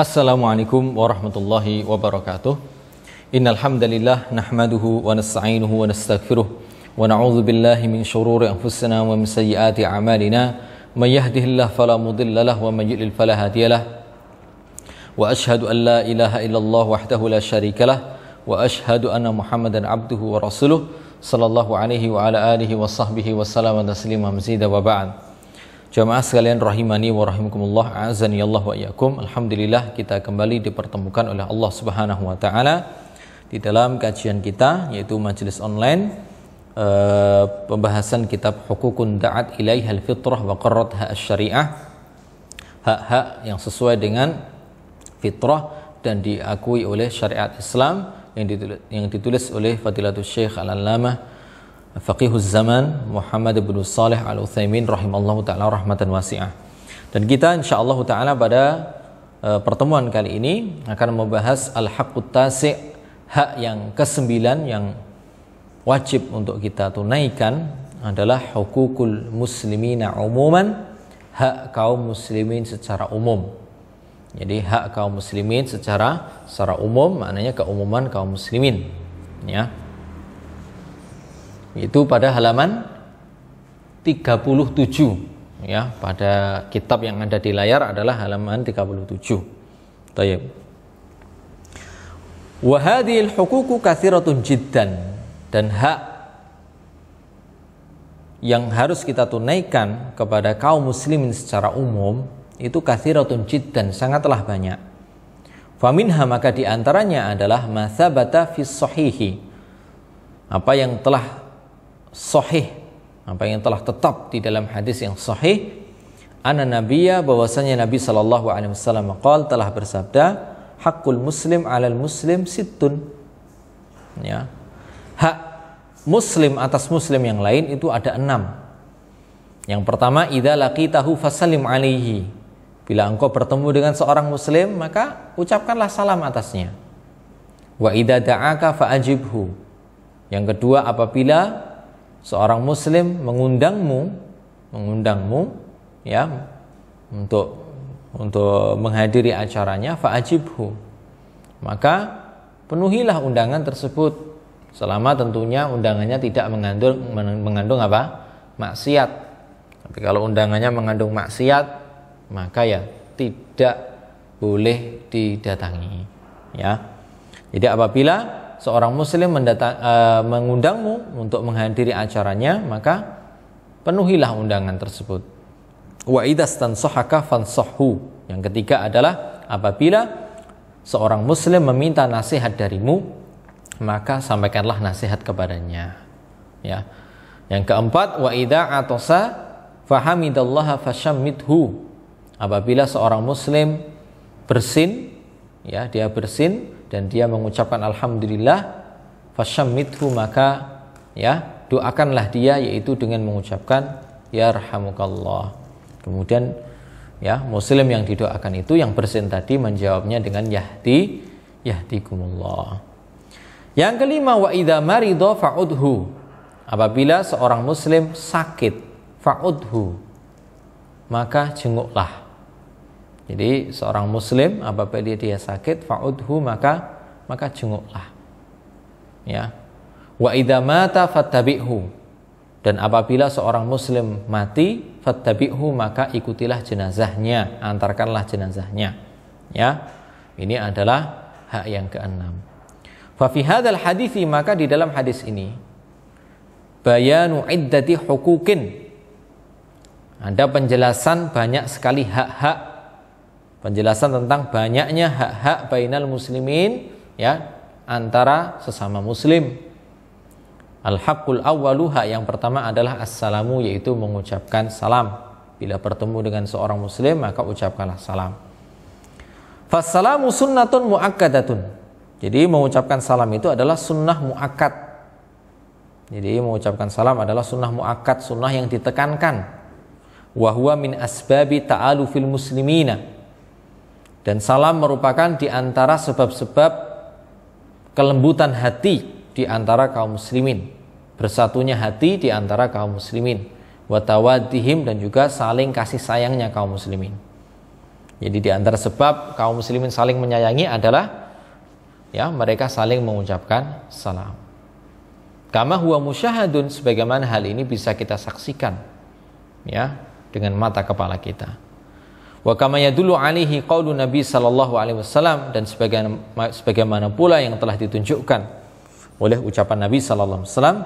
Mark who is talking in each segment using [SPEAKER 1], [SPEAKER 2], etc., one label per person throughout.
[SPEAKER 1] Assalamualaikum warahmatullahi wabarakatuh. Innal hamdalillah nahmaduhu wa nasta'inuhu wa nastaghfiruh wa na'udzu billahi min shururi anfusina wa min sayyiati a'malina. May yahdihillahu fala mudilla lahu wa may yudlil fala hadiyalah. Wa asyhadu an la ilaha illallah wahdahu la syarikalah wa asyhadu anna Muhammadan abduhu wa rasuluh sallallahu alaihi wa ala alihi wa sahbihi wa sallam taslima mazida wa ba'd. Jamaah sekalian rahimani wa rahimakumullah, a'azani Allah wa iyyakum. Alhamdulillah kita kembali dipertemukan oleh Allah Subhanahu wa taala di dalam kajian kita, yaitu majelis online pembahasan kitab Hukukun Da'at Ilaihal Fitrah wa Qarratha Asy-Syari'ah. Hak-hak yang sesuai dengan fitrah dan diakui oleh syariat Islam yang ditulis oleh Fadilatul Syekh Al-Allamah Faqihuz Zaman Muhammad bin Shalih Al-Utsaimin rahimallahu taala rahmatan wasi'ah. Dan kita insyaallah taala pada pertemuan kali ini akan membahas al-haqqut tasi', hak yang ke-9 yang wajib untuk kita tunaikan adalah hukukul muslimina umuman, hak kaum muslimin secara umum. Jadi hak kaum muslimin secara umum maknanya keumuman kaum muslimin, ya. Itu pada halaman 37, ya, pada kitab yang ada di layar adalah halaman 37. Baik. Wa hadhil huququ katsiratun jiddan, dan hak yang harus kita tunaikan kepada kaum muslimin secara umum itu katsiratun jiddan, sangatlah banyak. Faminha, maka di antaranya adalah ma tsabata fis sahihi, apa yang telah sahih, apa yang telah tetap di dalam hadis yang sahih, anna nabiyya, bahwasanya Nabi sallallahu alaihi wasallam qala, telah bersabda, haqqul muslim 'alal muslim sittun, ya. Hak muslim atas muslim yang lain itu ada 6. Yang pertama, idza laqitahu fasallim 'alaihi, bila engkau bertemu dengan seorang muslim maka ucapkanlah salam atasnya. Wa idza da'aka fa'ajibhu, yang kedua, apabila seorang muslim mengundangmu, ya, untuk menghadiri acaranya, fa'ajibhu, maka penuhilah undangan tersebut, selama tentunya undangannya tidak mengandung apa? Maksiat. Tapi kalau undangannya mengandung maksiat, maka ya tidak boleh didatangi, ya. Jadi apabila seorang muslim mengundangmu untuk menghadiri acaranya, maka penuhilah undangan tersebut. Wa idastansahaka fansahhu, yang ketiga adalah apabila seorang muslim meminta nasihat darimu, maka sampaikanlah nasihat kepadanya, ya. Yang keempat, wa idza atasa fahamidallaha fashammithu, apabila seorang muslim bersin, ya, dia bersin dan dia mengucapkan alhamdulillah, fashammithu, maka ya doakanlah dia, yaitu dengan mengucapkan yarhamukallah. Kemudian ya muslim yang didoakan itu yang bersin tadi menjawabnya dengan yahdikumullah. Yang kelima, wa idza marida fa'udhu, apabila seorang muslim sakit, fa'udhu, maka jenguklah. Jadi seorang muslim apabila dia sakit, fa'udhu, maka jenguklah, ya. Wa idza mata fattabi'hu, dan apabila seorang muslim mati, fattabi'hu, maka ikutilah jenazahnya, antarkanlah jenazahnya, ya. Ini adalah hak yang ke-6. Fa fi hadzal hadithi, maka di dalam hadis ini bayanu iddati huquqin, ada penjelasan banyak sekali hak-hak, penjelasan tentang banyaknya hak-hak bainal muslimin, ya, antara sesama muslim. Al-haqqul awwalu, hak yang pertama adalah assalamu, yaitu mengucapkan salam. Bila bertemu dengan seorang muslim maka ucapkanlah salam. Fassalamu sunnatun muakkadatun, jadi mengucapkan salam itu adalah sunnah muakkad. Jadi mengucapkan salam adalah sunnah muakkad, sunnah yang ditekankan. Wa huwa min asbabi ta'alufil muslimina, dan salam merupakan di antara sebab-sebab kelembutan hati di antara kaum muslimin, bersatunya hati di antara kaum muslimin, wa tawaddihim, dan juga saling kasih sayangnya kaum muslimin. Jadi di antara sebab kaum muslimin saling menyayangi adalah ya mereka saling mengucapkan salam. Kama huwa musyahadun, sebagaimana hal ini bisa kita saksikan ya dengan mata kepala kita. Wa kama yadullu alaihi qaulu Nabi sallallahu alaihi wasallam, dan sebagaimana pula yang telah ditunjukkan oleh ucapan Nabi sallallahu alaihi wasallam,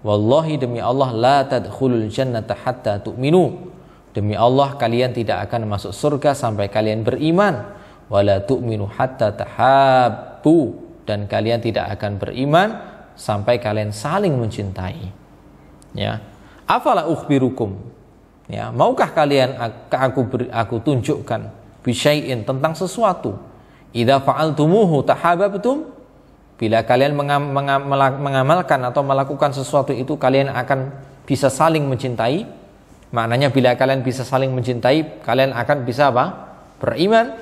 [SPEAKER 1] wallahi demi Allah la tadkhulul jannata hatta tu'minu. Demi Allah kalian tidak akan masuk surga sampai kalian beriman. Wala tu'minu hatta tahabbu, dan kalian tidak akan beriman sampai kalian saling mencintai. Ya. Afala ukhbirukum, ya, maukah kalian aku tunjukkan bisyai'in, tentang sesuatu, idza fa'altumuhu tahabbtum, bila kalian mengamalkan atau melakukan sesuatu itu kalian akan bisa saling mencintai. Maknanya bila kalian bisa saling mencintai, kalian akan bisa apa? Beriman.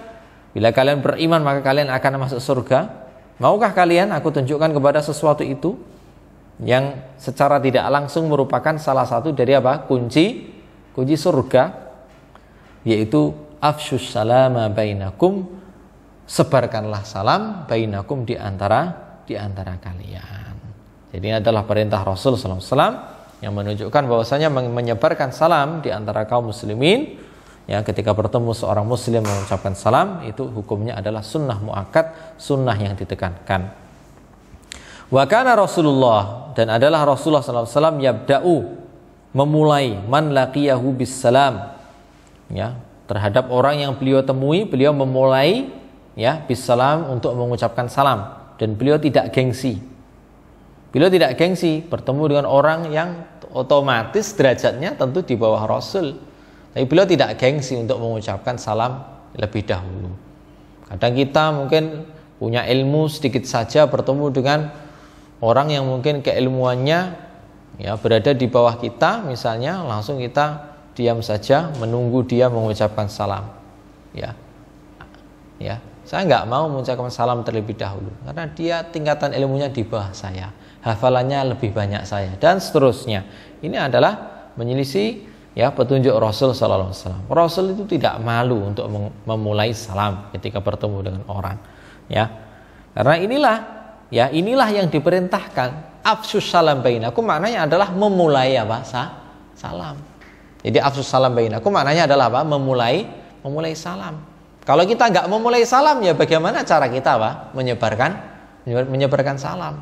[SPEAKER 1] Bila kalian beriman maka kalian akan masuk surga. Maukah kalian aku tunjukkan kepada sesuatu itu yang secara tidak langsung merupakan salah satu dari apa? Kunci surga, yaitu afsyus salama bainakum, sebarkanlah salam bainakum di antara kalian. Jadi ini adalah perintah Rasul sallallahu alaihi wasallam yang menunjukkan bahwasanya menyebarkan salam di antara kaum muslimin, ya, ketika bertemu seorang muslim mengucapkan salam, itu hukumnya adalah sunnah muakkad, sunnah yang ditekankan. Wa kana Rasulullah, dan adalah Rasulullah sallallahu alaihi wasallam yabda'u, memulai man laqiyahu bis salam, ya, terhadap orang yang beliau temui, beliau memulai ya bis salam untuk mengucapkan salam, dan beliau tidak gengsi. Beliau tidak gengsi bertemu dengan orang yang otomatis derajatnya tentu di bawah Rasul. Tapi beliau tidak gengsi untuk mengucapkan salam lebih dahulu. Kadang kita mungkin punya ilmu sedikit saja, bertemu dengan orang yang mungkin keilmuannya ya berada di bawah kita, misalnya langsung kita diam saja menunggu dia mengucapkan salam. Ya, saya nggak mau mengucapkan salam terlebih dahulu karena dia tingkatan ilmunya di bawah saya, hafalannya lebih banyak saya, dan seterusnya. Ini adalah menyelisih ya petunjuk Rasul sallallahu alaihi wasallam. Rasul itu tidak malu untuk memulai salam ketika bertemu dengan orang, ya. Karena inilah yang diperintahkan. Afsyus salam bainakum maknanya adalah memulai apa? Salam. Jadi afsyus salam bainakum maknanya adalah apa? Memulai salam. Kalau kita nggak memulai salam, ya bagaimana cara kita apa? Menyebarkan salam.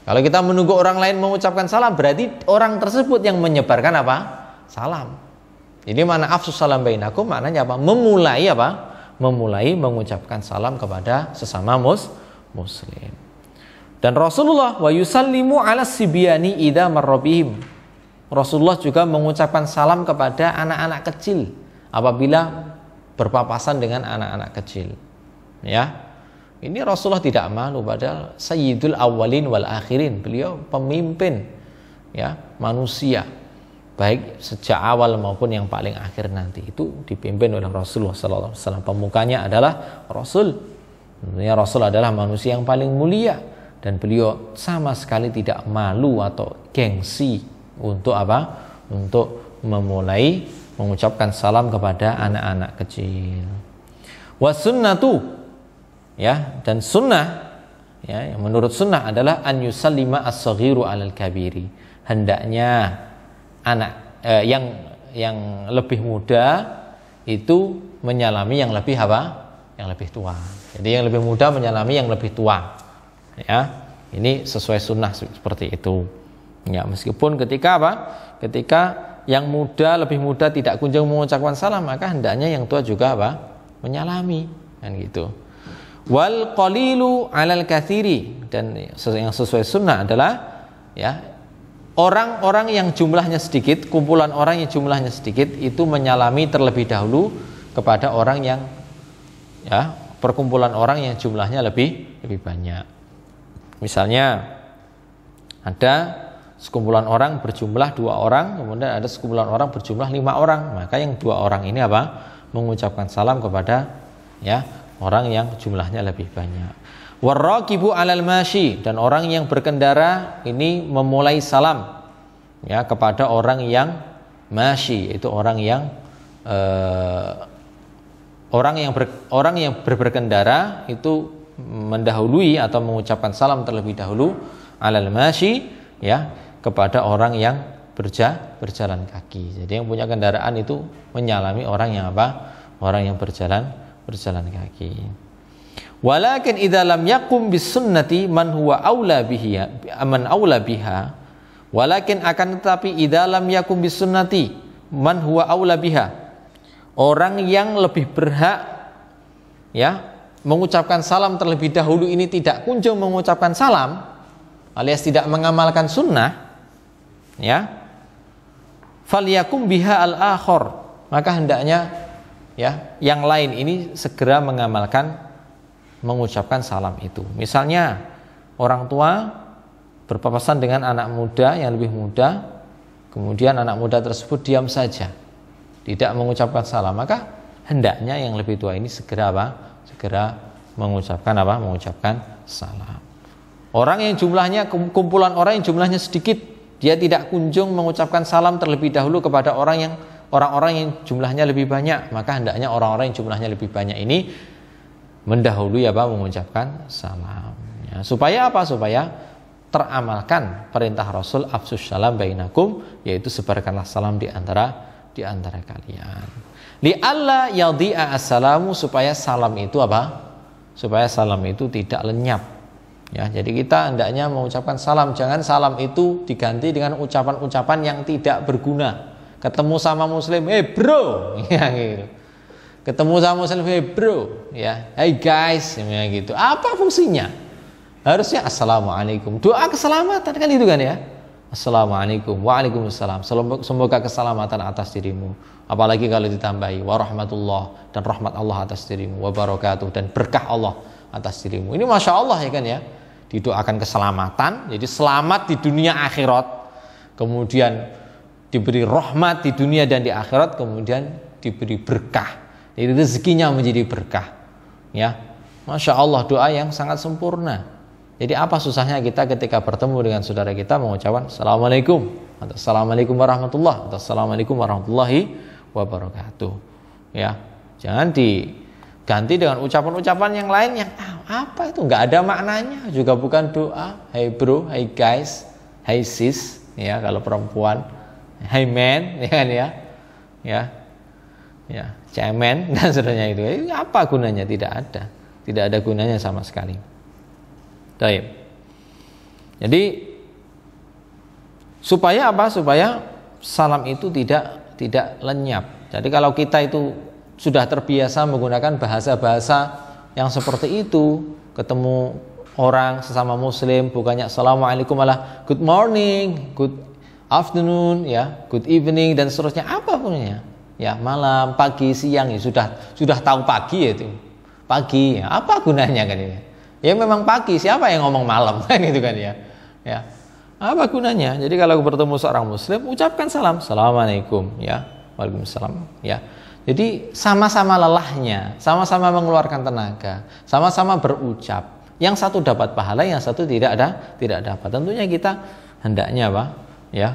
[SPEAKER 1] Kalau kita menunggu orang lain mengucapkan salam, berarti orang tersebut yang menyebarkan apa? Salam. Jadi mana afsus salam bainakum maknanya apa? Memulai mengucapkan salam kepada sesama muslim. Dan Rasulullah wa yusallimu ala sibyani idza marrabihim. Rasulullah juga mengucapkan salam kepada anak-anak kecil apabila berpapasan dengan anak-anak kecil. Ya. Ini Rasulullah tidak malu, padahal sayyidul awwalin wal akhirin. Beliau pemimpin ya manusia, baik sejak awal maupun yang paling akhir nanti, itu dipimpin oleh Rasulullah sallallahu alaihi wasallam. Pemukanya adalah Rasul. Tentunya Rasul adalah manusia yang paling mulia, dan beliau sama sekali tidak malu atau gengsi untuk apa? Untuk memulai mengucapkan salam kepada anak-anak kecil. Was sunnatu, ya, dan sunnah ya, yang menurut sunnah adalah an yusallima as-saghiru 'alal kabiri. Hendaknya anak yang lebih muda itu menyalami yang lebih apa? Yang lebih tua. Jadi yang lebih muda menyalami yang lebih tua. Ya, ini sesuai sunnah seperti itu. Ya, meskipun ketika apa? Ketika yang muda lebih muda tidak kunjung mengucapkan salam, maka hendaknya yang tua juga apa? Menyalami, kan gitu. Wal qalilu 'alal katsiri, dan yang sesuai sunnah adalah ya orang-orang yang jumlahnya sedikit, kumpulan orang yang jumlahnya sedikit itu menyalami terlebih dahulu kepada orang yang ya perkumpulan orang yang jumlahnya lebih banyak. Misalnya ada sekumpulan orang berjumlah 2 orang, kemudian ada sekumpulan orang berjumlah 5 orang, maka yang 2 orang ini apa? Mengucapkan salam kepada ya orang yang jumlahnya lebih banyak. Warraqibu 'alal masyi, dan orang yang berkendara ini memulai salam ya kepada orang yang masyi, itu orang yang orang yang berkendara itu mendahului atau mengucapkan salam terlebih dahulu alal masyi, ya, kepada orang yang berjalan kaki. Jadi yang punya kendaraan itu menyalami orang yang apa? Orang yang berjalan kaki. Walakin idza lam yakum bis sunnati man huwa aula biha. Walakin akan tetapi idza lam yakum bis sunnati man huwa aula biha. Orang yang lebih berhak, ya, mengucapkan salam terlebih dahulu ini tidak kunjung mengucapkan salam alias tidak mengamalkan sunnah, ya, falyakum biha al-akhar, maka hendaknya, ya, yang lain ini segera mengamalkan mengucapkan salam itu. Misalnya orang tua berpapasan dengan anak muda yang lebih muda, kemudian anak muda tersebut diam saja, tidak mengucapkan salam, maka hendaknya yang lebih tua ini segera mengucapkan salam. Orang yang jumlahnya, kumpulan orang yang jumlahnya sedikit, dia tidak kunjung mengucapkan salam terlebih dahulu kepada orang-orang yang jumlahnya lebih banyak, maka hendaknya orang-orang yang jumlahnya lebih banyak ini mendahului mengucapkan salam, ya. Supaya apa? Supaya teramalkan perintah Rasul afsus salam bainakum, yaitu sebarkanlah salam di antara kalian. Li alla yadhi'a as-salamu, supaya salam itu apa? Supaya salam itu tidak lenyap. Ya, jadi kita hendaknya mengucapkan salam, jangan salam itu diganti dengan ucapan-ucapan yang tidak berguna. Ketemu sama muslim, "Hey bro." Ya gitu. Ketemu sama muslim, "Hey bro." Ya, "Hey guys." Ya gitu. Apa fungsinya? Harusnya assalamualaikum. Doa keselamatan kan itu kan, ya. Assalamualaikum, waalaikumsalam, semoga keselamatan atas dirimu, apalagi kalau ditambahi warahmatullah, dan rahmat Allah atas dirimu, wabarakatuh, dan berkah Allah atas dirimu. Ini masya Allah, ya kan, ya, didoakan keselamatan, jadi selamat di dunia akhirat, kemudian diberi rahmat di dunia dan di akhirat, kemudian diberi berkah, jadi rezekinya menjadi berkah, ya. Masya Allah, doa yang sangat sempurna. Jadi apa susahnya kita ketika bertemu dengan saudara kita mengucapkan assalamualaikum, atau assalamualaikum warahmatullah, atau assalamualaikum warahmatullahi wabarakatuh, ya. Jangan diganti dengan ucapan-ucapan yang lain yang apa itu nggak ada maknanya, juga bukan doa. Hey bro, hey guys, hey sis, ya, kalau perempuan, hey man, ya kan, ya, cemen dan seterusnya itu. Apa gunanya? Tidak ada gunanya sama sekali. Baik. Jadi supaya apa? Supaya salam itu tidak lenyap. Jadi kalau kita itu sudah terbiasa menggunakan bahasa-bahasa yang seperti itu, ketemu orang sesama muslim bukannya assalamualaikum, malah good morning, good afternoon, ya, good evening dan seterusnya, apa punya? Ya, malam, pagi, siang, ya sudah tahu pagi, ya itu. Pagi, ya, apa gunanya kan ini? Ya memang pagi, siapa yang ngomong malam kan gitu kan, ya. Ya. Apa gunanya? Jadi kalau bertemu seorang muslim, ucapkan salam, assalamualaikum, ya, waalaikumsalam, ya. Jadi sama-sama lelahnya, sama-sama mengeluarkan tenaga, sama-sama berucap. Yang satu dapat pahala, yang satu tidak dapat. Tentunya kita hendaknya apa? Ya,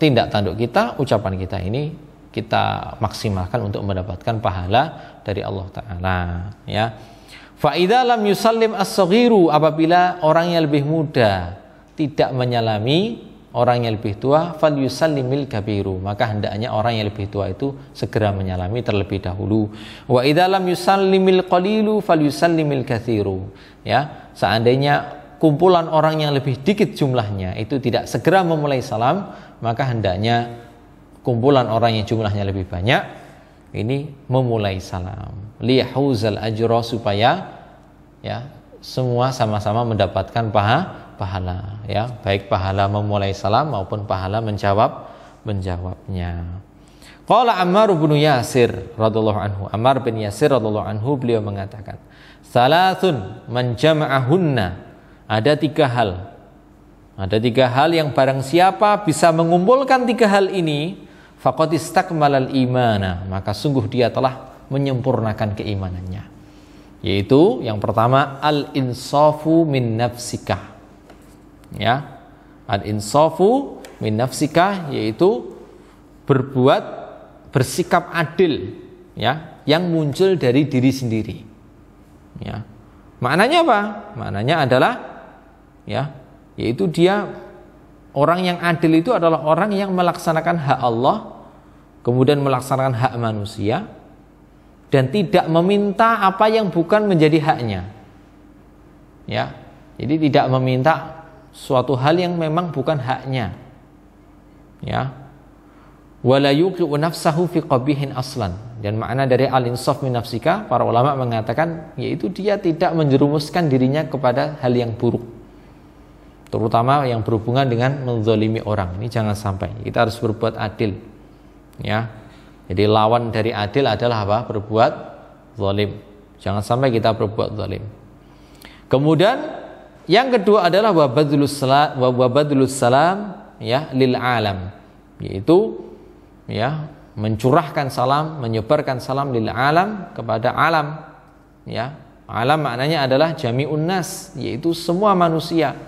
[SPEAKER 1] tindak tanduk kita, ucapan kita ini kita maksimalkan untuk mendapatkan pahala dari Allah Ta'ala, ya. Fa idza lam yusallim as-saghiru, apabila orang yang lebih muda tidak menyalami orang yang lebih tua, fal yusallimil kabiru, maka hendaknya orang yang lebih tua itu segera menyalami terlebih dahulu. Wa idza lam yusallimil qalilu fal yusallimil katsiru, ya, seandainya kumpulan orang yang lebih dikit jumlahnya itu tidak segera memulai salam, maka hendaknya kumpulan orang yang jumlahnya lebih banyak ini memulai salam, liyahuzal ajra, supaya, ya, semua sama-sama mendapatkan pahala, ya, baik pahala memulai salam maupun pahala menjawabnya. Qala Ammar bin Yasir radhiyallahu anhu, Ammar bin Yasir radhiyallahu anhu, beliau mengatakan, salasun man jama'ahunna, ada tiga hal yang barang siapa bisa mengumpulkan tiga hal ini, faqad istakmalal imana, maka sungguh dia telah menyempurnakan keimanannya. Yaitu yang pertama, al-insafu min nafsika. Ya. Al-insafu min nafsika, yaitu bersikap adil, ya, yang muncul dari diri sendiri. Ya. Maknanya apa? Maknanya adalah ya, yaitu dia orang yang adil itu adalah orang yang melaksanakan hak Allah, kemudian melaksanakan hak manusia, dan tidak meminta apa yang bukan menjadi haknya. Ya. Jadi tidak meminta suatu hal yang memang bukan haknya. Ya. Wala yuqi'u nafsahu fi qabihin aslan. Dan makna dari al-insaf min nafsika, para ulama mengatakan yaitu dia tidak menjerumuskan dirinya kepada hal yang buruk, terutama yang berhubungan dengan menzalimi orang. Ini jangan sampai. Kita harus berbuat adil. Ya. Jadi lawan dari adil adalah apa? Berbuat zalim. Jangan sampai kita berbuat zalim. Kemudian yang kedua adalah wabadlus salam ya lil alam, yaitu ya mencurahkan salam, menyebarkan salam lil alam, kepada alam. Ya, alam maknanya adalah jami'un nas, yaitu semua manusia.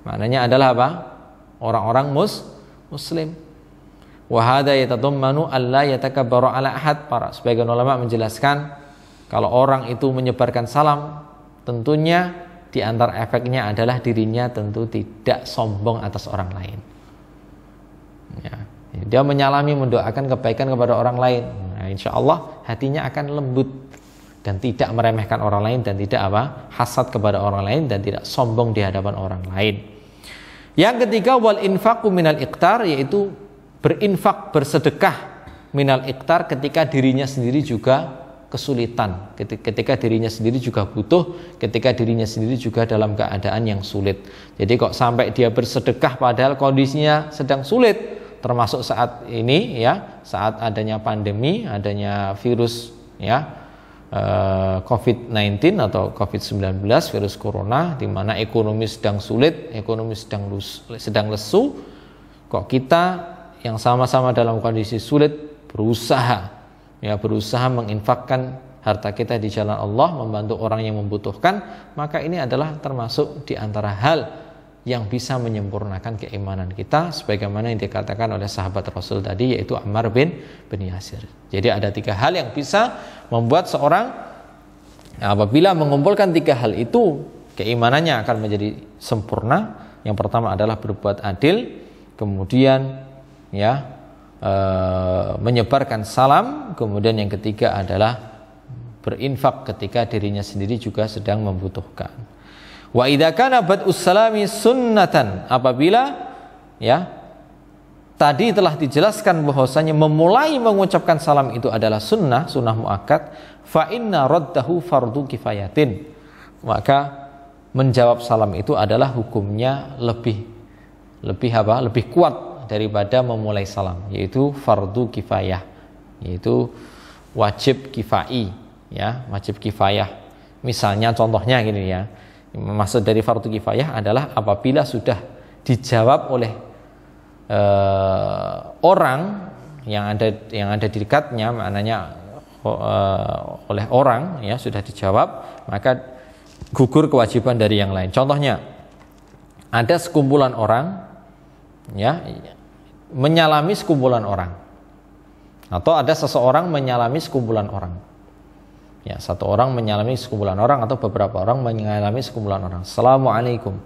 [SPEAKER 1] Maknanya adalah apa? Orang-orang muslim. Wa hadza yatadammanu alla yatakabbaru ala ahad. Para sebagian ulama menjelaskan kalau orang itu menyebarkan salam, tentunya di antara efeknya adalah dirinya tentu tidak sombong atas orang lain. Ya. Dia menyalami, mendoakan kebaikan kepada orang lain. Nah, insya Allah hatinya akan lembut dan tidak meremehkan orang lain, dan tidak apa? Hasad kepada orang lain, dan tidak sombong di hadapan orang lain. Yang ketiga, wal infaqu minal iqtar, yaitu berinfak, bersedekah minal iqtar ketika dirinya sendiri juga kesulitan, ketika dirinya sendiri juga butuh, ketika dirinya sendiri juga dalam keadaan yang sulit. Jadi kok sampai dia bersedekah padahal kondisinya sedang sulit, termasuk saat ini ya, saat adanya pandemi, adanya virus ya, COVID-19 atau COVID-19, virus corona, di mana ekonomi sedang sulit, ekonomi sedang lesu. Kok kita yang sama-sama dalam kondisi sulit berusaha menginfakkan harta kita di jalan Allah, membantu orang yang membutuhkan, maka ini adalah termasuk di antara hal yang bisa menyempurnakan keimanan kita, sebagaimana yang dikatakan oleh sahabat Rasul tadi, yaitu Ammar bin Yasir. Jadi ada 3 hal yang bisa membuat seorang apabila mengumpulkan 3 hal itu, keimanannya akan menjadi sempurna. Yang pertama adalah berbuat adil, kemudian ya menyebarkan salam, kemudian yang ketiga adalah berinfak ketika dirinya sendiri juga sedang membutuhkan. Wa idza kana bad'us salami sunnatan, apabila ya tadi telah dijelaskan bahwasanya memulai mengucapkan salam itu adalah sunnah muakkad, fa inna raddahu fardu kifayatin, maka menjawab salam itu adalah hukumnya lebih kuat daripada memulai salam, yaitu fardu kifayah, yaitu wajib kifai ya, wajib kifayah. Misalnya contohnya gini ya, maksud dari fardu kifayah adalah apabila sudah dijawab oleh orang yang ada di dekatnya, maknanya oleh orang ya, sudah dijawab, maka gugur kewajiban dari yang lain. Contohnya ada sekumpulan orang ya menyalami sekumpulan orang, atau ada seseorang menyalami sekumpulan orang. Ya, satu orang menyalami sekumpulan orang atau beberapa orang menyalami sekumpulan orang. Assalamualaikum.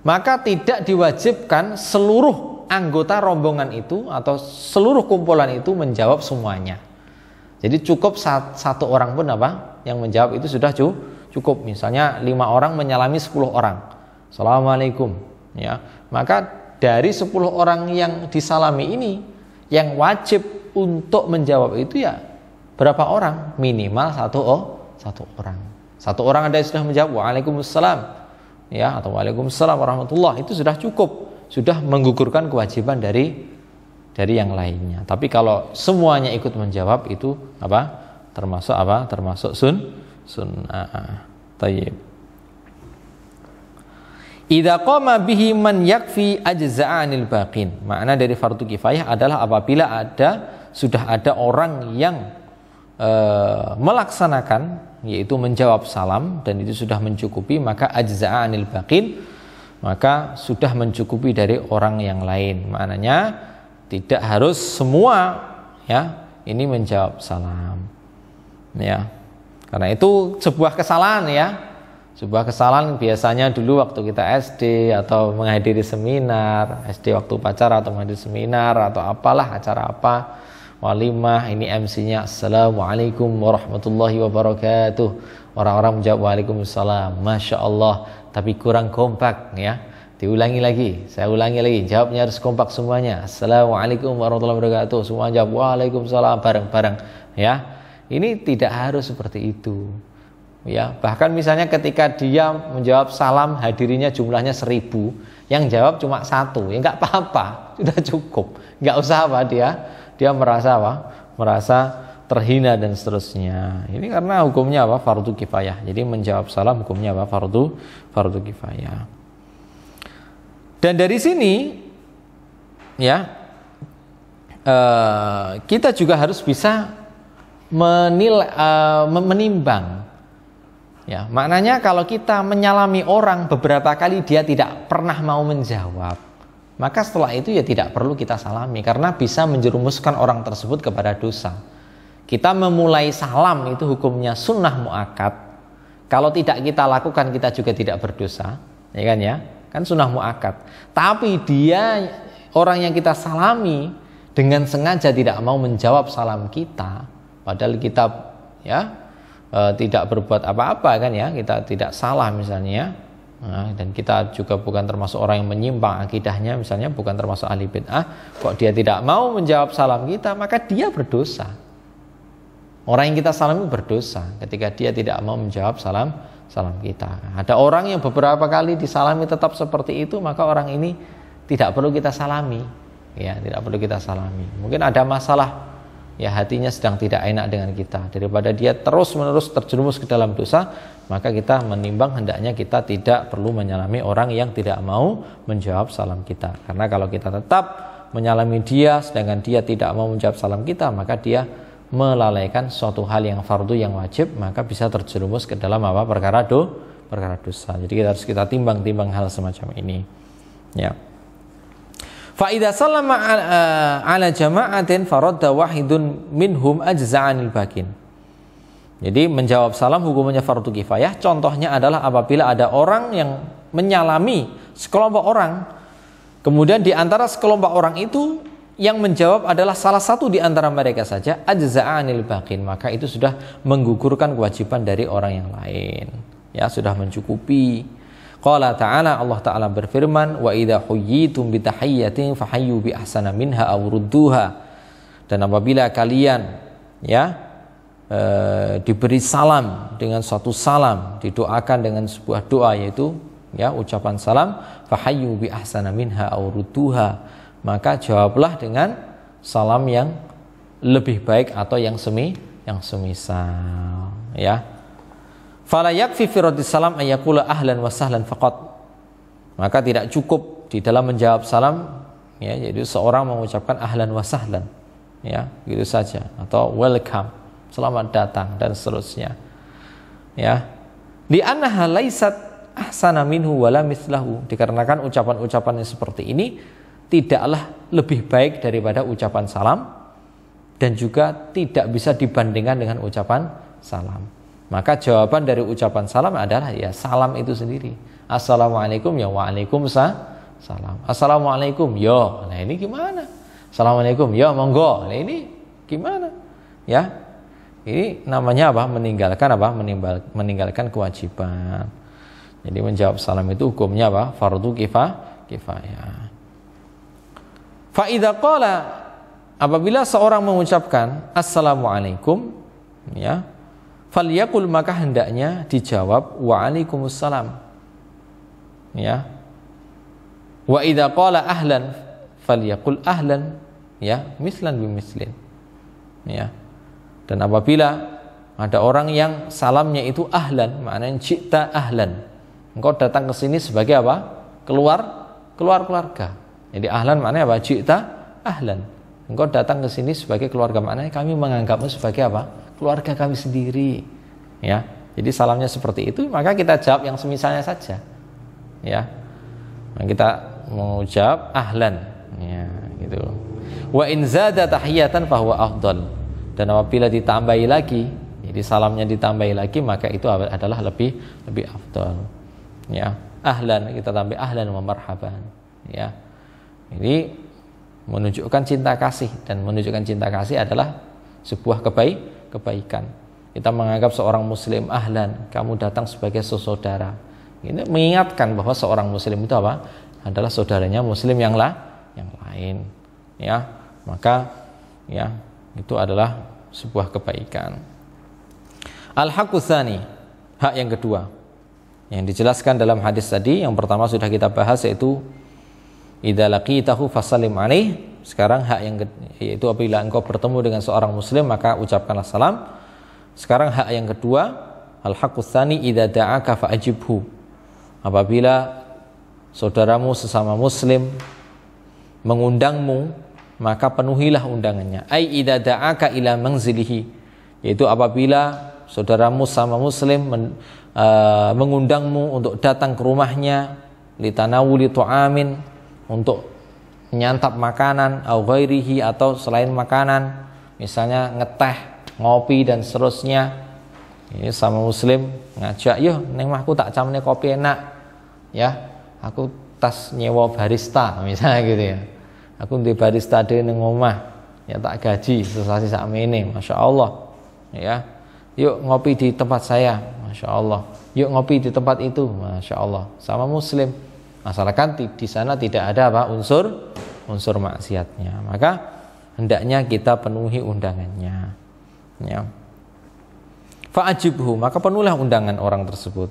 [SPEAKER 1] Maka tidak diwajibkan seluruh anggota rombongan itu atau seluruh kumpulan itu menjawab semuanya. Jadi cukup satu orang pun apa yang menjawab itu sudah cukup. Misalnya 5 orang menyalami 10 orang. Assalamualaikum. Ya, maka dari 10 orang yang disalami ini, yang wajib untuk menjawab itu ya berapa orang? Minimal satu orang. Satu orang ada yang sudah menjawab Waalaikumsalam ya, atau Waalaikumsalam warahmatullah, itu sudah cukup, sudah menggugurkan kewajiban dari yang lainnya. Tapi kalau semuanya ikut menjawab itu termasuk sunnah. Tayyib. Idza qama bihi man yakfi ajza'anil baqin. Makna dari fardu kifayah adalah apabila sudah ada orang yang melaksanakan, yaitu menjawab salam, dan itu sudah mencukupi, maka ajza'anil baqin, maka sudah mencukupi dari orang yang lain. Maknanya tidak harus semua ya ini menjawab salam. Ya. Karena itu sebuah kesalahan ya. Sebuah kesalahan biasanya dulu waktu kita SD atau menghadiri seminar, SD waktu upacara atau menghadiri seminar atau apalah acara apa, walimah, ini MC-nya Assalamualaikum warahmatullahi wabarakatuh. Orang-orang menjawab Waalaikumsalam, Masya Allah, tapi kurang kompak ya. Diulangi lagi, saya ulangi lagi, jawabnya harus kompak semuanya. Assalamualaikum warahmatullahi wabarakatuh. Semua jawab Waalaikumsalam bareng-bareng ya. Ini tidak harus seperti itu. Ya, bahkan misalnya ketika dia menjawab salam hadirinya jumlahnya 1000, yang jawab cuma 1, ya nggak apa-apa, sudah cukup, nggak usah apa dia merasa apa, merasa terhina dan seterusnya. Ini karena hukumnya apa, fardu kifayah. Jadi menjawab salam hukumnya apa, fardu kifayah. Dan dari sini ya kita juga harus bisa menimbang. Ya, maknanya kalau kita menyalami orang beberapa kali dia tidak pernah mau menjawab, maka setelah itu ya tidak perlu kita salami karena bisa menjerumuskan orang tersebut kepada dosa. Kita memulai salam itu hukumnya sunnah muakkad. Kalau tidak kita lakukan kita juga tidak berdosa, ya kan ya? Kan sunnah muakkad. Tapi dia orang yang kita salami dengan sengaja tidak mau menjawab salam kita, padahal kita ya tidak berbuat apa-apa kan ya, kita tidak salah misalnya, dan kita juga bukan termasuk orang yang menyimpang akidahnya, misalnya bukan termasuk ahli bid'ah, kok dia tidak mau menjawab salam kita, maka dia berdosa. Orang yang kita salami berdosa ketika dia tidak mau menjawab salam kita. Ada orang yang beberapa kali disalami tetap seperti itu, maka orang ini tidak perlu kita salami, ya tidak perlu kita salami. Mungkin ada masalah, ya hatinya sedang tidak enak dengan kita, daripada dia terus-menerus terjerumus ke dalam dosa, maka kita menimbang hendaknya kita tidak perlu menyalami orang yang tidak mau menjawab salam kita. Karena kalau kita tetap menyalami dia sedangkan dia tidak mau menjawab salam kita, maka dia melalaikan suatu hal yang fardu yang wajib, maka bisa terjerumus ke dalam apa, perkara dosa. Jadi kita timbang hal semacam ini ya. Fa idza sallama ala jama'atin faradda wahidun minhum ajza'anil bakin. Jadi menjawab salam hukumnya fardu kifayah. Contohnya adalah apabila ada orang yang menyalami sekelompok orang, kemudian di antara sekelompok orang itu yang menjawab adalah salah satu di antara mereka saja, ajza'anil bakin, maka itu sudah menggugurkan kewajiban dari orang yang lain. Ya, sudah mencukupi. Qala ta'ala, Allah Ta'ala berfirman, wa idza huyyitum bi tahiyyatin fahayyu bi ahsana minha aw rudduha. Dan apabila kalian ya diberi salam dengan suatu salam, didoakan dengan sebuah doa, yaitu ya ucapan salam, fahayyu bi ahsana minha aw rudduha, maka jawablah dengan salam yang lebih baik atau yang semisal ya. Fala yakfi fi raddis salam ayyakula ahlan wa sahlan faqat. Maka tidak cukup di dalam menjawab salam ya, jadi seorang mengucapkan ahlan wa sahlan ya, gitu saja, atau welcome, selamat datang dan seterusnya ya. Li annaha laisat ahsana minhu wala mithlahu, dikarenakan ucapan-ucapan yang seperti ini tidaklah lebih baik daripada ucapan salam dan juga tidak bisa dibandingkan dengan ucapan salam. Maka jawaban dari ucapan salam adalah ya salam itu sendiri. Assalamualaikum, ya waalaikumsalam. Assalamualaikum, ya, nah ini gimana? Assalamualaikum, ya monggo, nah ini gimana? Ya, ini namanya apa? Meninggalkan kewajiban. Jadi menjawab salam itu hukumnya apa? Fardu kifayah. Fa idza qala, apabila seorang mengucapkan assalamualaikum ya, falyaqul, maka hendaknya dijawab waalaikumsalam ya. Wa idza qala ahlan falyaqul ahlan ya, mislan bimislin ya. Dan apabila ada orang yang salamnya itu ahlan, maknanya ji'ta ahlan, engkau datang ke sini sebagai apa? Keluarga. Jadi ahlan maknanya apa? Ji'ta ahlan, engkau datang ke sini sebagai keluarga, maknanya kami menganggapmu sebagai apa? Keluarga kami sendiri ya. Jadi salamnya seperti itu, maka kita jawab yang semisalnya saja ya. Nah, kita mau jawab ahlan ya, gitu. Wa in zada tahiyatan fahuwa afdal. Dan apabila ditambahi lagi, jadi Jadi salamnya ditambahi lagi, maka itu adalah lebih afdal. Ya, ahlan kita tambah ahlan wa marhaban. Ya. Ini menunjukkan cinta kasih, dan menunjukkan cinta kasih adalah sebuah kebaikan. Kita menganggap seorang muslim ahlan, kamu datang sebagai saudara. Ini mengingatkan bahwa seorang muslim itu apa? Adalah saudaranya muslim yang lain. Ya, maka ya itu adalah sebuah kebaikan. Al-haqqu tsani, hak yang kedua yang dijelaskan dalam hadis tadi. Yang pertama sudah kita bahas, yaitu idza laqitahu fasallim alaih. Sekarang hak yang yaitu apabila engkau bertemu dengan seorang muslim maka ucapkanlah salam. Sekarang hak yang kedua, al-haqqu tsani idza da'aka fa'ajibhu. Apabila saudaramu sesama muslim mengundangmu, maka penuhilah undangannya. Ai idza da'aka ila manzilihi, yaitu apabila saudaramu sama muslim mengundangmu untuk datang ke rumahnya, litanawuli tu'amin, untuk menyantap makanan, au ghairihi, atau selain makanan, misalnya ngeteh, ngopi dan seterusnya. Ini sama muslim ngajak, "Yo, ning omahku tak camne kopi enak." Ya, aku tas nyewa barista misalnya gitu ya. Aku di barista dhewe ning omah, ya tak gaji sesasi sakmene, masyaallah. Ya. Yuk ngopi di tempat saya, masyaallah. Yuk ngopi di tempat itu, masyaallah. Sama muslim, asalkan di sana tidak ada apa unsur maksiatnya, maka hendaknya kita penuhi undangannya. Ya. Fa'ajibhu, maka penuhilah undangan orang tersebut.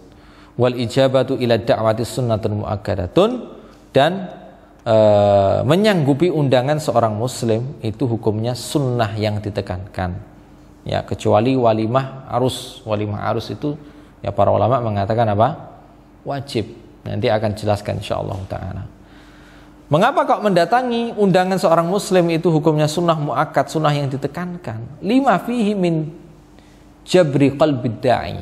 [SPEAKER 1] Wal ijabatu ila da'wati sunnatun muakkadatun, dan menyanggupi undangan seorang muslim itu hukumnya sunnah yang ditekankan. Ya, kecuali walimah arus. Walimah arus itu ya para ulama mengatakan apa? Wajib. Nanti akan jelaskan insyaallah taala. Mengapa kok mendatangi undangan seorang muslim itu hukumnya sunnah muakkad, sunnah yang ditekankan? Lima fihi min jabri qalbid da'i.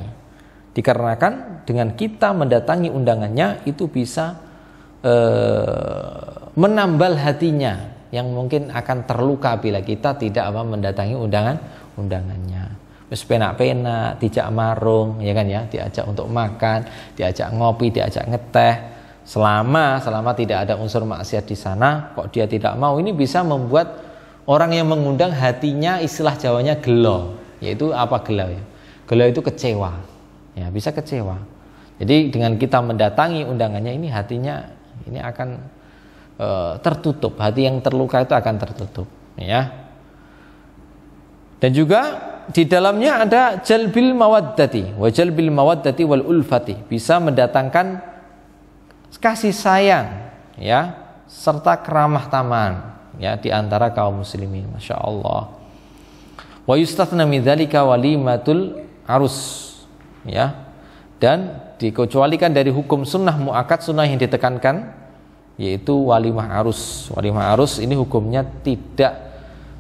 [SPEAKER 1] Dikarenakan dengan kita mendatangi undangannya itu bisa menambal hatinya yang mungkin akan terluka bila kita tidak mendatangi undangannya. Wis penak-penak, dijak marung, ya kan ya, diajak untuk makan, diajak ngopi, diajak ngeteh. Selama tidak ada unsur maksiat di sana, kok dia tidak mau, ini bisa membuat orang yang mengundang hatinya, istilah Jawanya gelo. Yaitu apa gelo ya? Gelo itu kecewa. Ya, bisa kecewa. Jadi dengan kita mendatangi undangannya ini, hatinya ini akan tertutup. Hati yang terluka itu akan tertutup, ya. Dan juga di dalamnya ada jalbil mawaddati wa jalbil mawaddati wal ulfati, bisa mendatangkan kasih sayang, ya, serta keramah taman, ya, di antara kaum muslimin. Masya Allah. Wa yustathna min dzalika walimatul arus, ya, dan dikecualikan dari hukum sunnah muakkad, sunnah yang ditekankan, yaitu walimah arus. Walimah arus ini hukumnya tidak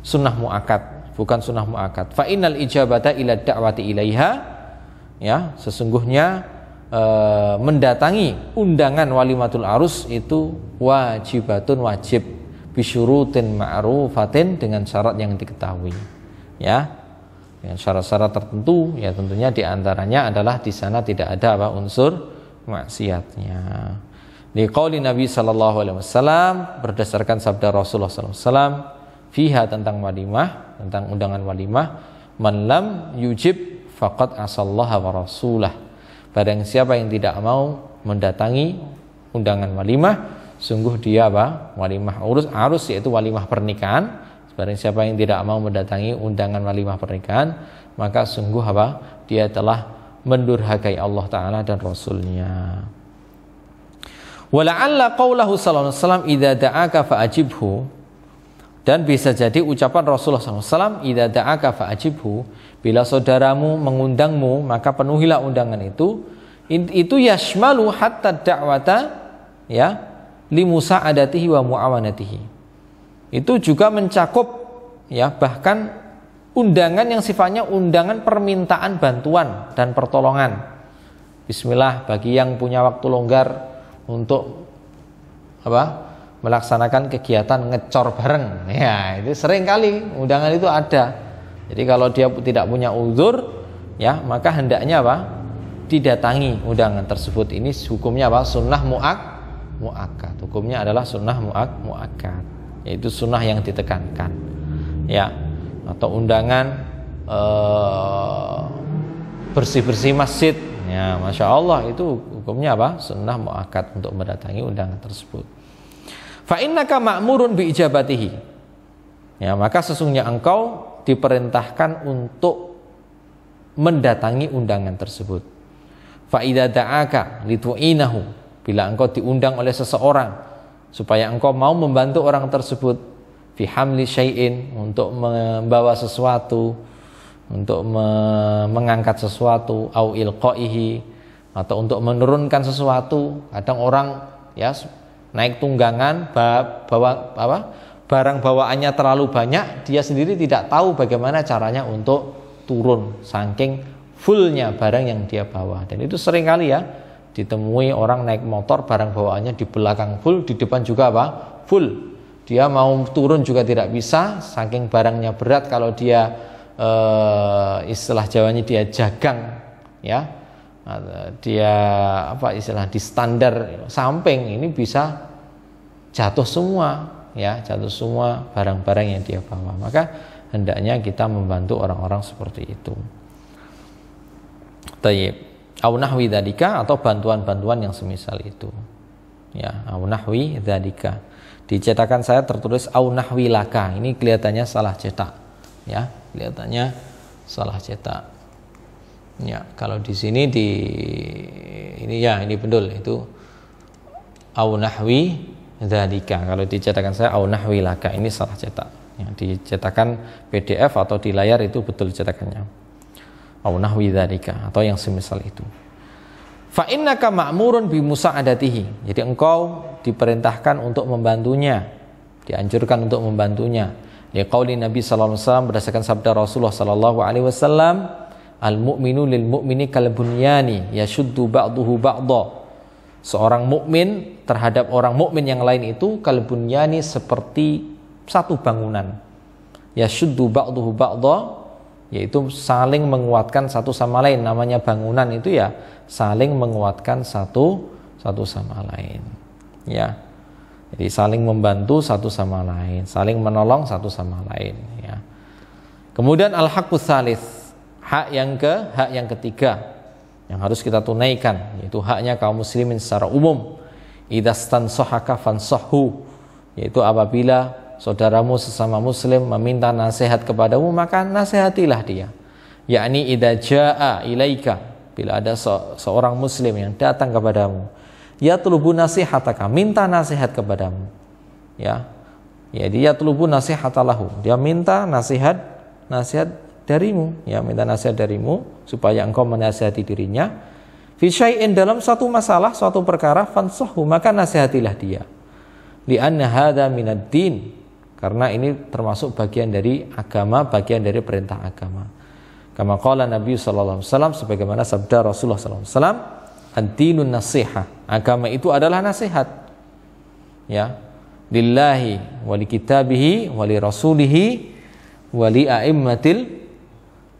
[SPEAKER 1] sunnah muakkad, bukan sunnah muakkad. Fa innal ijabata ila da'wati ilaiha, ya, sesungguhnya mendatangi undangan walimatul arus itu wajibatun, wajib, bisyurutin ma'rufatin, dengan syarat yang diketahui, ya, dengan syarat-syarat tertentu, ya, tentunya diantaranya adalah di sana tidak ada unsur maksiatnya. Liqauli Nabi sallallahu alaihi wasallam, berdasarkan sabda Rasulullah sallallahu alaihi wasallam, fiha, tentang walimah, tentang undangan walimah, man lam yujib faqad asallaha wa rasulah. Barang siapa yang tidak mau mendatangi undangan walimah, sungguh dia walimah arus, yaitu walimah pernikahan. Barang siapa yang tidak mau mendatangi undangan walimah pernikahan, maka sungguh dia telah mendurhakai Allah Ta'ala dan Rasulnya. Wala'alla qawlahu sallallahu alaihi wasallam idza da'aka fa'ajibhu, dan bisa jadi ucapan Rasulullah SAW, idza da'aka fa'ajibhu, bila saudaramu mengundangmu maka penuhilah undangan itu yashmalu hatta da'wata, ya, li musa'adatihi wa mu'awanatihi. Itu juga mencakup, ya, bahkan undangan yang sifatnya undangan permintaan bantuan dan pertolongan. Bismillah bagi yang punya waktu longgar untuk melaksanakan kegiatan ngecor bareng, ya, itu sering kali undangan itu ada. Jadi kalau dia tidak punya uzur, ya, maka hendaknya apa? Didatangi undangan tersebut. Ini hukumnya apa? Sunnah muakkad. Hukumnya adalah sunnah muakkad, yaitu sunnah yang ditekankan, ya. Atau undangan bersih-bersih masjid, ya, masya Allah, itu hukumnya apa? Sunnah muakkad untuk mendatangi undangan tersebut. Fa innaka ma'murun bi ijabatihi, ya, maka sesungguhnya engkau diperintahkan untuk mendatangi undangan tersebut. Fa idza da'aka litu'inahu, bila engkau diundang oleh seseorang supaya engkau mau membantu orang tersebut, fi hamli syai'in, untuk membawa sesuatu, untuk mengangkat sesuatu, au ilqaihi, atau untuk menurunkan sesuatu. Kadang orang, ya, naik tunggangan, bawa barang bawaannya terlalu banyak, dia sendiri tidak tahu bagaimana caranya untuk turun, saking fullnya barang yang dia bawa. Dan itu sering kali, ya, ditemui orang naik motor, barang bawaannya di belakang full, di depan juga apa? Full. Dia mau turun juga tidak bisa, saking barangnya berat. Kalau dia istilah Jawanya dia jagang, ya, dia apa istilah di standar samping, ini bisa jatuh semua, ya, jatuh semua barang-barang yang dia bawa. Maka hendaknya kita membantu orang-orang seperti itu. Tayyib, au nahwi dzalika, atau bantuan-bantuan yang semisal itu, ya, au nahwi dzalika. Di cetakan saya tertulis au nahwi laka. Ini kelihatannya salah cetak, ya, kelihatannya salah cetak, ya. Kalau di sini ini, ya, ini betul, itu au nahwi dzalika. Kalau di cetakan saya au nahwi laka, ini salah cetak, ya. Di cetakan PDF atau di layar itu betul cetakannya, au nahwi dzalika, atau yang semisal itu. Fa innaka ma'murun bi musa'adatihi, jadi engkau diperintahkan untuk membantunya, dianjurkan untuk membantunya. Liqauli Nabi sallallahu alaihi wasallam, berdasarkan sabda Rasulullah sallallahu alaihi wasallam, al mu'minu lil mu'mini kal bunyani yashuddu ba'duhu ba'dha. Seorang mukmin terhadap orang mukmin yang lain itu kal bunyani, seperti satu bangunan. Yashuddu ba'duhu ba'dha, yaitu saling menguatkan satu sama lain. Namanya bangunan itu, ya, saling menguatkan satu sama lain, ya. Jadi saling membantu satu sama lain, saling menolong satu sama lain, ya. Kemudian al-haqqus tsalits, hak yang ketiga yang harus kita tunaikan, yaitu haknya kaum muslimin secara umum. Idzastansahaka fansahhu, yaitu apabila saudaramu sesama muslim meminta nasihat kepadamu, maka nasihatilah dia. Yakni idza jaa ilaika, bila ada seorang muslim yang datang kepadamu, yatlubu nasihataka, minta nasihat kepadamu, ya. Jadi yatlubu nasihatalahu, dia minta nasihat darimu, ya, minta nasihat darimu supaya engkau menasihati dirinya. Fi syai'in, dalam suatu masalah, suatu perkara, fansahhu, maka nasihatilah dia. Li'anna hadza minad din, karena ini termasuk bagian dari agama, bagian dari perintah agama. Kama qala Nabi sallallahu alaihi wasallam, sebagaimana sabda Rasulullah sallallahu alaihi wasallam, ad-dinun nasihah, agama itu adalah nasihat, ya, lillahi wa li kitabihi wa li rasulihi wa li a'immatil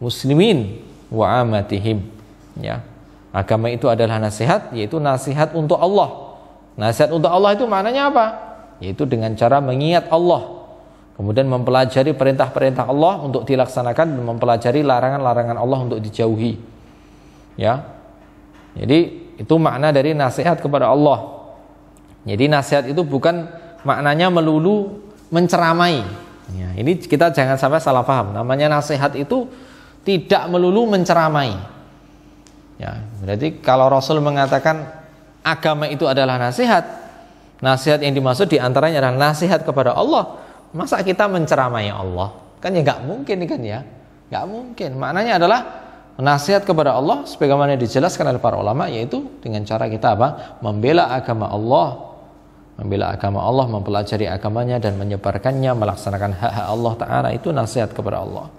[SPEAKER 1] muslimin wa amatihim, ya. Agama itu adalah nasihat, yaitu nasihat untuk Allah. Nasihat untuk Allah itu maknanya apa? Yaitu dengan cara mengingat Allah, kemudian mempelajari perintah-perintah Allah untuk dilaksanakan, dan mempelajari larangan-larangan Allah untuk dijauhi, ya. Jadi itu makna dari nasihat kepada Allah. Jadi nasihat itu bukan maknanya melulu menceramai, ya. Ini kita jangan sampai salah paham. Namanya nasihat itu tidak melulu menceramai, ya. Berarti kalau Rasul mengatakan agama itu adalah nasihat, nasihat yang dimaksud diantaranya adalah nasihat kepada Allah. Masa kita menceramai Allah? Kan ya nggak mungkin, kan, ya, nggak mungkin. Maknanya adalah nasihat kepada Allah sebagaimana dijelaskan oleh para ulama, yaitu dengan cara kita apa? Membela agama Allah, mempelajari agamanya dan menyebarkannya, melaksanakan hak-hak Allah Ta'ala, itu nasihat kepada Allah.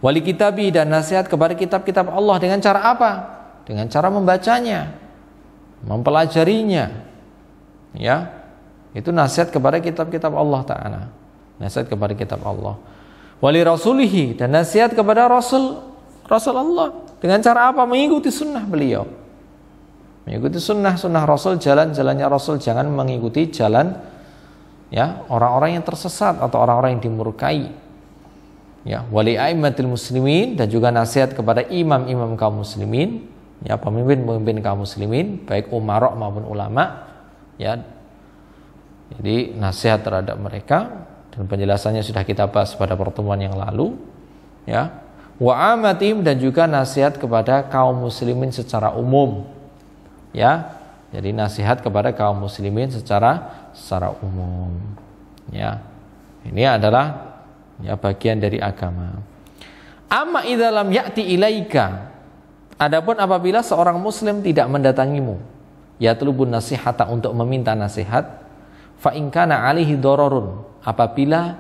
[SPEAKER 1] Wali kitabi, dan nasihat kepada kitab-kitab Allah dengan cara apa? Dengan cara membacanya, mempelajarinya, ya. Itu nasihat kepada kitab-kitab Allah Ta'ala, nasihat kepada kitab Allah. Wali rasulihi, dan nasihat kepada Rasul Rasulullah. Dengan cara apa? Mengikuti sunnah beliau. Mengikuti sunnah Rasul, jalannya Rasul, jangan mengikuti jalan ya orang-orang yang tersesat atau orang-orang yang dimurkai. Ya, wali aimmatil muslimin, dan juga nasihat kepada imam-imam kaum muslimin, ya pemimpin-pemimpin kaum muslimin, baik umarok maupun ulama, ya. Jadi nasihat terhadap mereka, dan penjelasannya sudah kita bahas pada pertemuan yang lalu, ya. Wa amatim, dan juga nasihat kepada kaum muslimin secara umum, ya. Jadi nasihat kepada kaum muslimin secara umum, ya. Ini adalah ya bagian dari agama. Amma idza lam ya'ti ilaika, adapun apabila seorang muslim tidak mendatangimu, ya telubun nasihata, untuk meminta nasihat, fa in kana alaihi dararun, apabila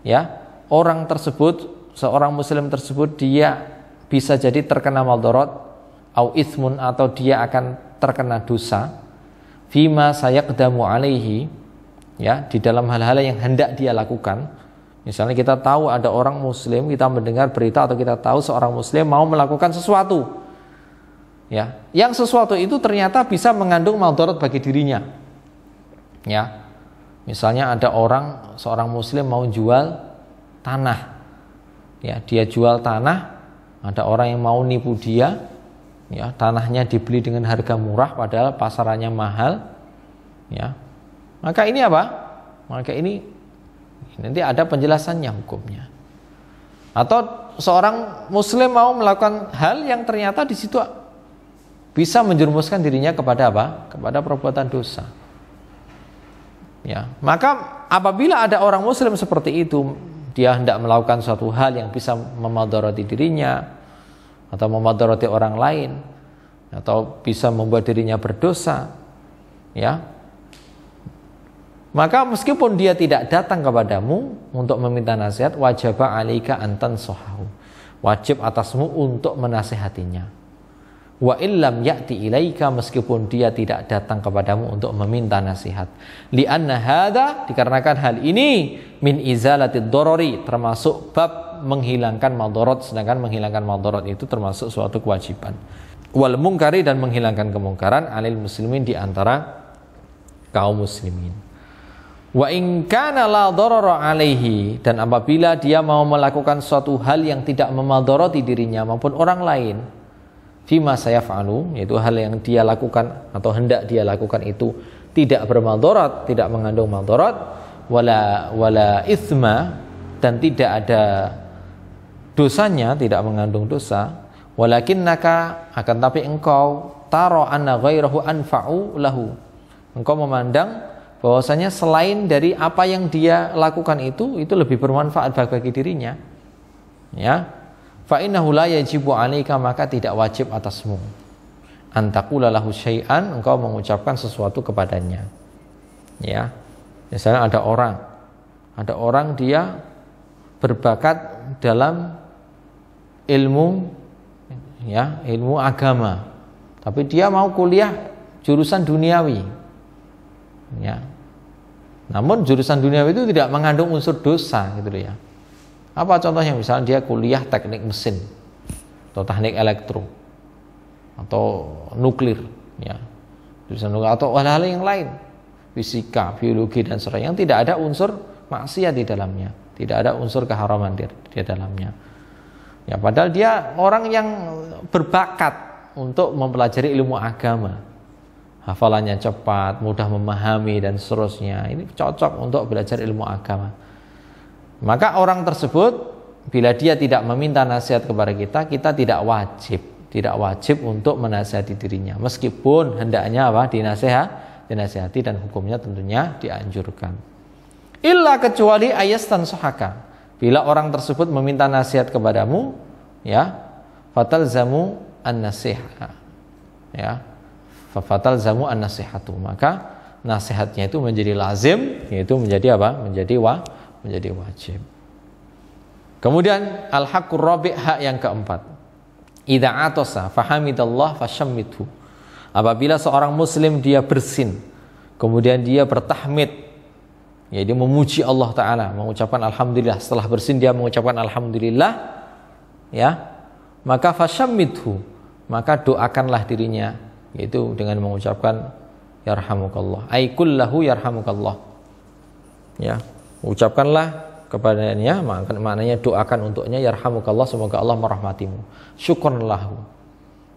[SPEAKER 1] ya orang tersebut, seorang muslim tersebut, dia bisa jadi terkena madarat, au itsmun, atau dia akan terkena dosa, fima sayaqdamu alaihi, ya di dalam hal-hal yang hendak dia lakukan. Misalnya kita tahu ada orang muslim, kita mendengar berita atau kita tahu seorang muslim mau melakukan sesuatu, ya, yang sesuatu itu ternyata bisa mengandung madarat bagi dirinya, ya. Misalnya ada seorang muslim mau jual tanah, ya, dia jual tanah, ada orang yang mau nipu dia, ya, tanahnya dibeli dengan harga murah padahal pasarannya mahal, ya. Maka ini apa? Maka ini nanti ada penjelasannya hukumnya. Atau seorang muslim mau melakukan hal yang ternyata di situ bisa menjerumuskan dirinya kepada apa? Kepada perbuatan dosa. Ya, maka apabila ada orang muslim seperti itu, dia hendak melakukan suatu hal yang bisa memadarati dirinya atau memadarati orang lain atau bisa membuat dirinya berdosa, ya. Maka meskipun dia tidak datang kepadamu untuk meminta nasihat, wajib alaika antan sohahu, wajib atasmu untuk menasihatinya. Wa illam ya'ti ilaika, meskipun dia tidak datang kepadamu untuk meminta nasihat. Li'anna hadha, dikarenakan hal ini, min izalatid dorori, termasuk bab menghilangkan madarat, sedangkan menghilangkan madarat itu termasuk suatu kewajiban. Wal mungkari, dan menghilangkan kemungkaran, alil muslimin, di antara kaum muslimin. Wa in kana la darara alaihi, dan apabila dia mau melakukan suatu hal yang tidak memadarati dirinya maupun orang lain, fima sayaf'alu, yaitu hal yang dia lakukan atau hendak dia lakukan itu tidak bermadarat, tidak mengandung madarat, wala itsma, dan tidak ada dosanya, tidak mengandung dosa, walakinnaka, akan tapi engkau tara anna ghairahu anfa'u lahu, engkau memandang bahwasanya selain dari apa yang dia lakukan itu lebih bermanfaat bagi dirinya, ya. Fa innahu la yajibu 'alaika, maka tidak wajib atasmu antaqula lahu syai'an, engkau mengucapkan sesuatu kepadanya, ya. Misalnya ada orang dia berbakat dalam ilmu, ya, ilmu agama, tapi dia mau kuliah jurusan duniawi, ya. Namun jurusan duniawi itu tidak mengandung unsur dosa, gitu ya. Apa contohnya? Misalnya dia kuliah teknik mesin atau teknik elektro atau nuklir, ya, jurusan nuklir, atau hal-hal yang lain, fisika, biologi, dan sebagainya, yang tidak ada unsur maksiat di dalamnya, tidak ada unsur keharaman di dalamnya, ya. Padahal dia orang yang berbakat untuk mempelajari ilmu agama, hafalannya cepat, mudah memahami, dan seterusnya, ini cocok untuk belajar ilmu agama. Maka orang tersebut, bila dia tidak meminta nasihat kepada kita tidak wajib untuk menasihati dirinya, meskipun hendaknya apa? Dinasihati, dan hukumnya tentunya dianjurkan. Illa, kecuali ayastan sohaka, bila orang tersebut meminta nasihat kepadamu, ya, fatalzamu an-nasiha, ya, fatalzamu an-nasihatu, maka nasihatnya itu menjadi lazim, yaitu menjadi apa? Menjadi wajib. Kemudian al-haqqur rabi', hak yang keempat, idza atasa fahamidallah fashammithu, apabila seorang muslim dia bersin, kemudian dia bertahmid, ya, dia memuji Allah Ta'ala, mengucapkan alhamdulillah, setelah bersin dia mengucapkan alhamdulillah, ya, maka fashammithu, maka doakanlah dirinya, yaitu dengan mengucapkan yarhamukallah, ay kullahu yarhamukallah. Ya, ucapkanlah kepadanya, maknanya doakan untuknya, yarhamukallah, semoga Allah merahmatimu. Syukran lahu,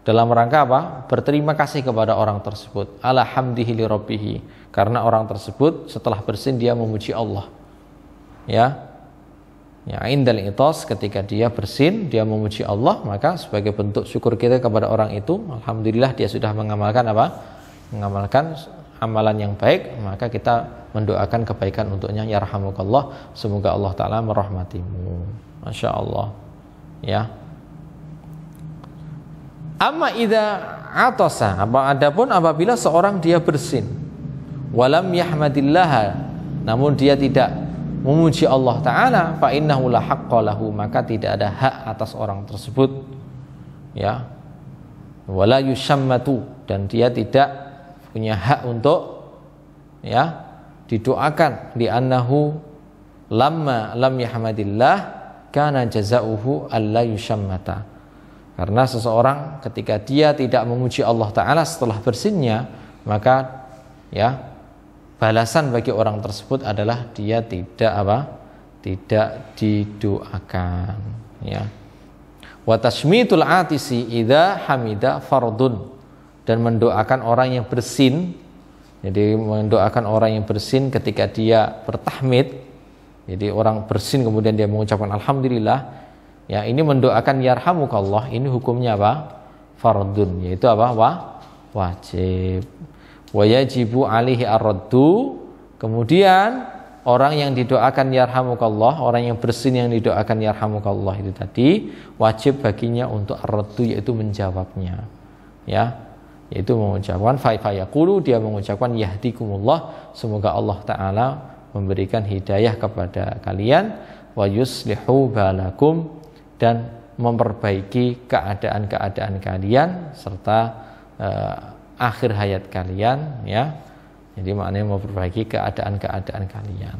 [SPEAKER 1] dalam rangka apa? Berterima kasih kepada orang tersebut. Alhamdihi li rabbihi, karena orang tersebut setelah bersin dia memuji Allah. Ya, indal itos, ketika dia bersin dia memuji Allah, maka sebagai bentuk syukur kita kepada orang itu, alhamdulillah dia sudah mengamalkan apa? Mengamalkan amalan yang baik, maka kita mendoakan kebaikan untuknya, yarhamukallah, semoga Allah Ta'ala merahmatimu. Masya Allah. Ya. Amma idza atasa, adapun apabila seorang dia bersin, walam yahmadillah, namun dia tidak memuji Allah Ta'ala, fa innahu la haqqa lahu, maka tidak ada hak atas orang tersebut. Ya. Wala yushammatu, dan dia tidak punya hak untuk ya didoakan, li'annahu lamma lam yahmadillah kana jazauhu alla yushammata, karena seseorang ketika dia tidak memuji Allah Ta'ala setelah bersinnya, maka ya balasan bagi orang tersebut adalah dia tidak tidak didoakan. Ya. Wa tashmitul atisi idza hamida fardun, dan mendoakan orang yang bersin, jadi mendoakan orang yang bersin ketika dia bertahmid, jadi orang bersin kemudian dia mengucapkan alhamdulillah, ya ini mendoakan yarhamukallah, ini hukumnya apa? Fardun, yaitu apa? Wajib. Wa yajibu alaihi ar-raddu, kemudian orang yang didoakan yarhamukallah, orang yang bersin yang didoakan yarhamukallah itu tadi, wajib baginya untuk ar-raddu, yaitu menjawabnya. Ya, yaitu mengucapkan fayaqulu, dia mengucapkan yahdikumullah, semoga Allah Ta'ala memberikan hidayah kepada kalian, wa yuslihu balakum, dan memperbaiki keadaan-keadaan kalian serta akhir hayat kalian. Ya, jadi maknanya memperbaiki keadaan-keadaan kalian.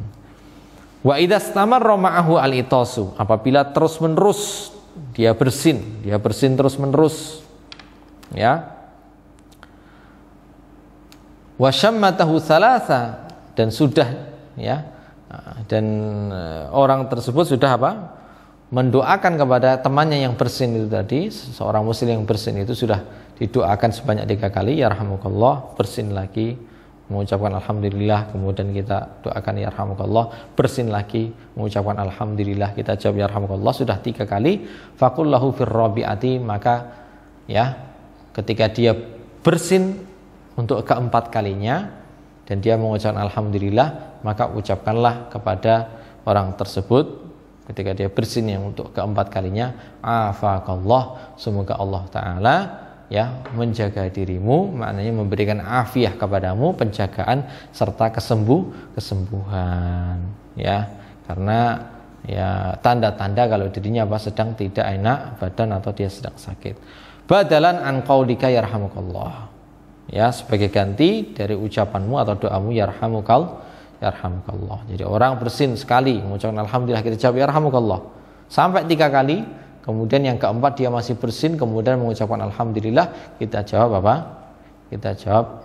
[SPEAKER 1] Wa idza istamarra ma'ahu al-itasu, apabila terus menerus dia bersin terus menerus, ya, wa syammatahu thalatha, dan sudah ya, dan orang tersebut sudah apa? Mendoakan kepada temannya yang bersin itu tadi, seorang muslim yang bersin itu sudah didoakan sebanyak 3 kali, yarhamukallah, bersin lagi, mengucapkan alhamdulillah, kemudian kita doakan yarhamukallah, bersin lagi, mengucapkan alhamdulillah, kita jawab yarhamukallah, sudah 3 kali. Faqullahu fir rabi'ati, maka ya ketika dia bersin untuk keempat kalinya dan dia mengucapkan alhamdulillah, maka ucapkanlah kepada orang tersebut ketika dia bersin yang untuk keempat kalinya, afakallah, semoga Allah Ta'ala ya menjaga dirimu, maknanya memberikan afiah kepadamu, penjagaan serta kesembuhan. Ya, karena ya tanda-tanda kalau dirinya sedang tidak enak badan atau dia sedang sakit. Badalan an qaulika yarhamukallah, ya sebagai ganti dari ucapanmu atau doamu yarhamukallah. Jadi orang bersin sekali mengucapkan alhamdulillah, kita jawab yarhamukallah sampai 3 kali, kemudian yang keempat dia masih bersin kemudian mengucapkan alhamdulillah, kita jawab apa? Kita jawab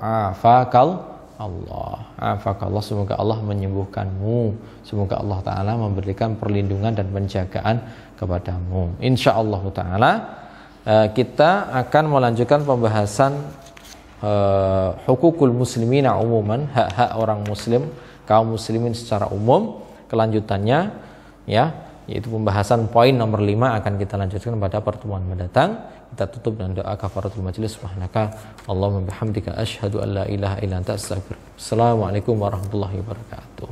[SPEAKER 1] afakallah, semoga Allah menyembuhkanmu, semoga Allah Ta'ala memberikan perlindungan dan penjagaan kepadamu. Insyaallah Ta'ala kita akan melanjutkan pembahasan hukukul muslimina umuman, hak-hak orang muslim, kaum muslimin secara umum, kelanjutannya ya, yaitu pembahasan poin nomor 5 akan kita lanjutkan pada pertemuan mendatang. Kita tutup dengan doa kafaratul majelis. Subhanaka Allahumma bihamdika asyhadu an la ilaha illa anta astaghfiruka. Assalamualaikum warahmatullahi wabarakatuh.